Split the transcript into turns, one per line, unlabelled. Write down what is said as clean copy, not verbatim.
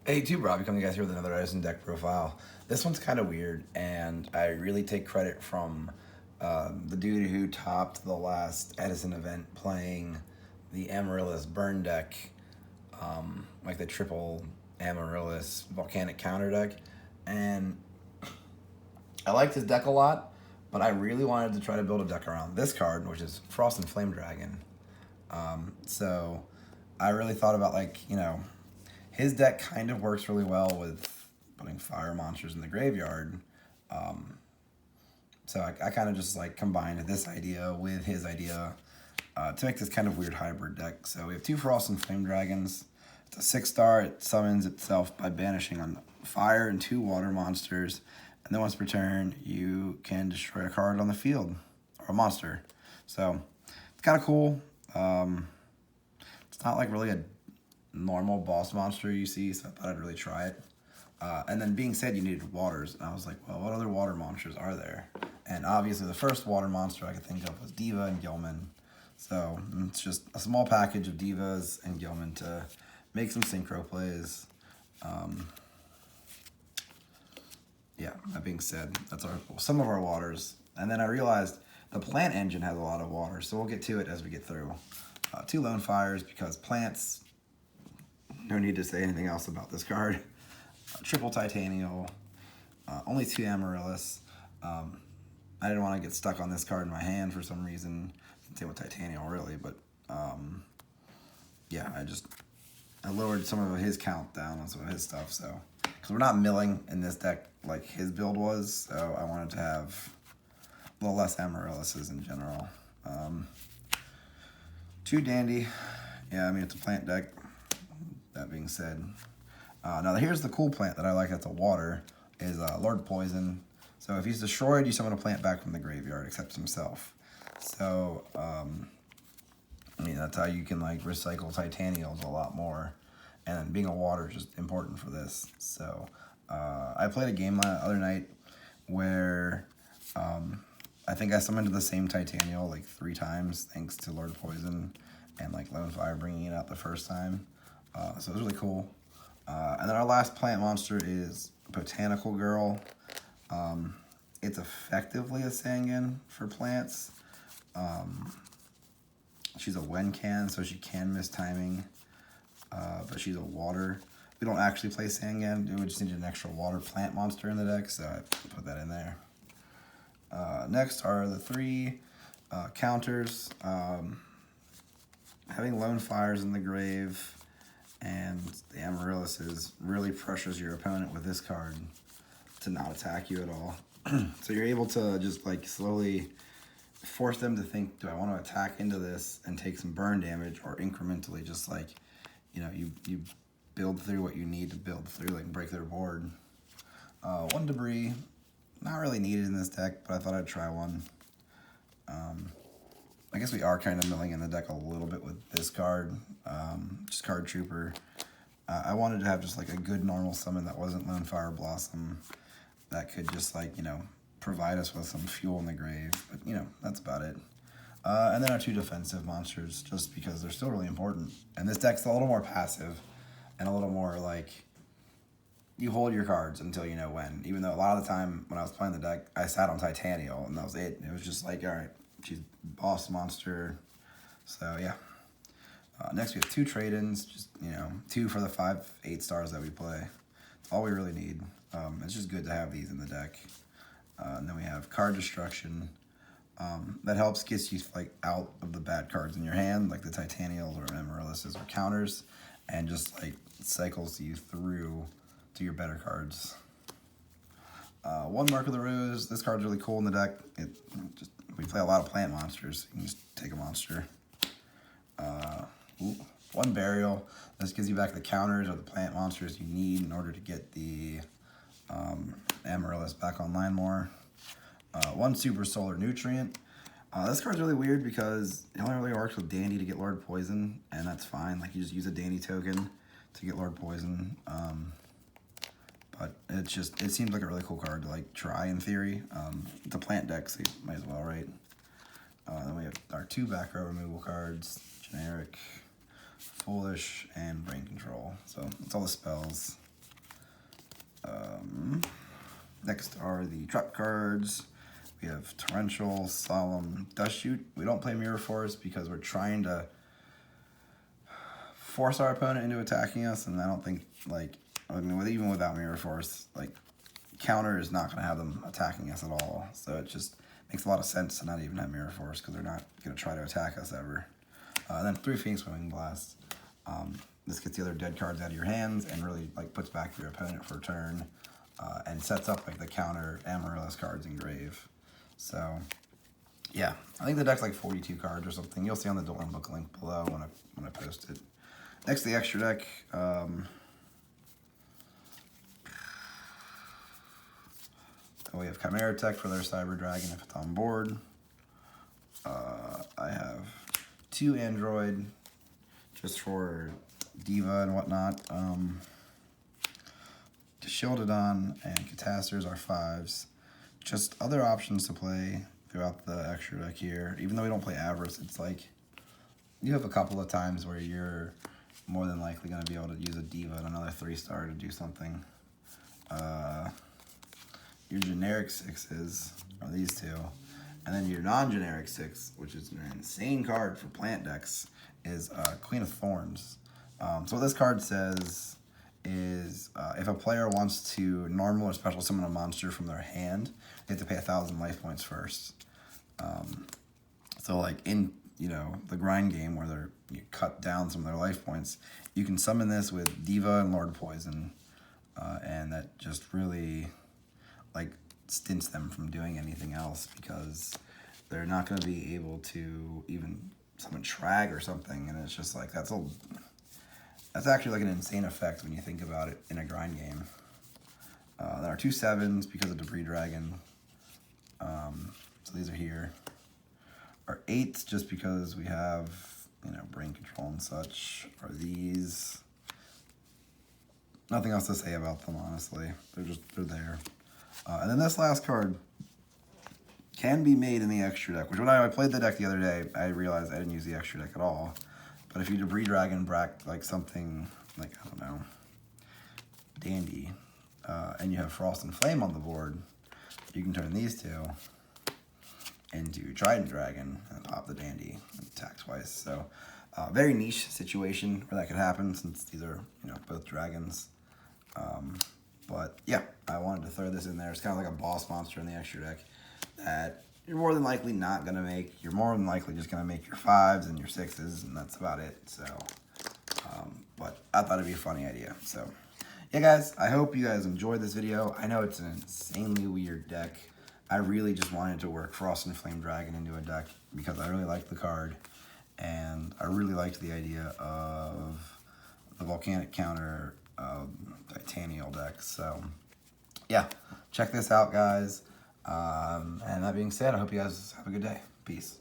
Hey, too, Robbie, coming guys here with another Edison deck profile. This one's kind of weird, and I really take credit from the dude who topped the last Edison event playing the Amaryllis burn deck, like the triple Amaryllis volcanic counter deck. And I liked his deck a lot, but I really wanted to try to build a deck around this card, which is Frost and Flame Dragon. So I really thought about, his deck kind of works really well with putting fire monsters in the graveyard. Um, so I kind of just like combined this idea with his idea to make this kind of weird hybrid deck. So we have two Frost and Flame Dragons. It's a 6-star. It summons itself by banishing on fire and two water monsters. And then once per turn, you can destroy a card on the field or a monster. So it's kind of cool. It's not like really a normal boss monster you see, so I thought I'd really try it. And then being said, you needed waters, and I was like, well, what other water monsters are there? And obviously the first water monster I could think of was Diva and Gilman. So it's just a small package of Divas and Gilman to make some synchro plays. Um, yeah, that being said, that's some of our waters. And then I realized the plant engine has a lot of water, so we'll get to it as we get through. Two Lone Fires, because plants, no need to say anything else about this card. Triple Titanial, only two Amaryllis. I didn't want to get stuck on this card in my hand for some reason. Same with Titanial, really, but yeah, I lowered some of his count down on some of his stuff, so because we're not milling in this deck like his build was, so I wanted to have a little less Amaryllises in general. Two Dandy, yeah, I mean it's a plant deck. That being said, now here's the cool plant that I like that's a water, is Lord Poison. So if he's destroyed, you summon a plant back from the graveyard, except himself. So, I mean, that's how you can like recycle Titanials a lot more. And being a water is just important for this. So, I played a game the other night where I think I summoned the same Titanial like 3 times thanks to Lord Poison and like Lone Fire bringing it out the first time. So it was really cool. And then our last plant monster is Botanical Girl. It's effectively a Sangan for plants. She's a Wencan, so she can miss timing, but she's a water. We don't actually play Sangan. We just need an extra water plant monster in the deck, so I put that in there. Next are the 3 counters. Having Lone Fires in the grave and the Amaryllises really pressures your opponent with this card to not attack you at all. So you're able to just like slowly force them to think, do I want to attack into this and take some burn damage, or incrementally just like, you build through what you need to build through, like break their board. 1 Debris, not really needed in this deck, but I thought I'd try one. I guess we are kind of milling in the deck a little bit with this card, just Card Trooper. I wanted to have just like a good normal summon that wasn't Lone Fire Blossom, that could just like, provide us with some fuel in the grave, but that's about it. And then our 2 defensive monsters, just because they're still really important. And this deck's a little more passive and a little more like, you hold your cards until you know when. Even though a lot of the time when I was playing the deck, I sat on Titanial and that was it. It was just like, all right, she's boss monster. So yeah. Next we have 2 trade-ins, just 2 for the 5 8-stars that we play. That's all we really need. It's just good to have these in the deck. And then we have Card Destruction. That helps get you like out of the bad cards in your hand, like the Titanials or Amaryllises or counters, and just like cycles you through to your better cards. 1 Mark of the Rose. This card's really cool in the deck. We play a lot of plant monsters. You can just take a monster. 1 Burial. This gives you back the counters or the plant monsters you need in order to get the Amaryllis back online more. 1 Super Solar Nutrient. This card's really weird because it only really works with Dandy to get Lord Poison, and that's fine. Like, you just use a Dandy token to get Lord Poison. But it seems like a really cool card to like try in theory. It's a plant deck, so you might as well, right? Then we have our 2 back row removal cards, Generic, Foolish, and Brain Control. So that's all the spells. Next are the trap cards. We have Torrential, Solemn, Dust Shoot. We don't play Mirror Force because we're trying to force our opponent into attacking us, and I don't think, like, I mean, even without Mirror Force, like, counter is not going to have them attacking us at all. So it just makes a lot of sense to not even have Mirror Force because they're not going to try to attack us ever. Then 3 Phoenix Wing Blast. This gets the other dead cards out of your hands and really, like, puts back your opponent for a turn, and sets up, like, the counter Amaryllis cards in grave. So yeah, I think the deck's like 42 cards or something. You'll see on the Dueling Book link below when I post it. Next, the extra deck. We have Chimera Tech for their Cyber Dragon if it's on board. I have 2 Android just for Diva and whatnot. Shieldedon and Catasters are 5s. Just other options to play throughout the extra deck here. Even though we don't play Avarice, it's like you have a couple of times where you're more than likely going to be able to use a Diva and another 3-star to do something. Your generic 6s are these 2. And then your non-generic 6, which is an insane card for plant decks, is Queen of Thorns. So what this card says is if a player wants to normal or special summon a monster from their hand, they have to pay 1,000 life points first. So like in, you know, the grind game where you cut down some of their life points, you can summon this with Diva and Lord Poison, and that just really, like, stints them from doing anything else because they're not going to be able to even summon Trag or something, and it's just like that's actually like an insane effect when you think about it in a grind game. There are 2 7s because of Debris Dragon. So these are here. Our 8s just because we have, you know, brain control and such. Are these. Nothing else to say about them, honestly. They're there. And then this last card can be made in the extra deck, which when I played the deck the other day, I realized I didn't use the extra deck at all. But if you Debris Dragon brack like something like, I don't know, Dandy, and you have Frost and Flame on the board, you can turn these 2 into Trident Dragon and pop the Dandy and attack twice. So very niche situation where that could happen since these are, you know, both dragons. But yeah, I wanted to throw this in there. It's kind of like a boss monster in the extra deck that you're more than likely not going to make. You're more than likely just going to make your 5s and your 6s, and that's about it. So, but I thought it'd be a funny idea. So, yeah, guys, I hope you guys enjoyed this video. I know it's an insanely weird deck. I really just wanted to work Frost and Flame Dragon into a deck because I really liked the card, and I really liked the idea of the Volcanic counter Titanial deck. So, yeah, check this out, guys. And that being said, I hope you guys have a good day. Peace.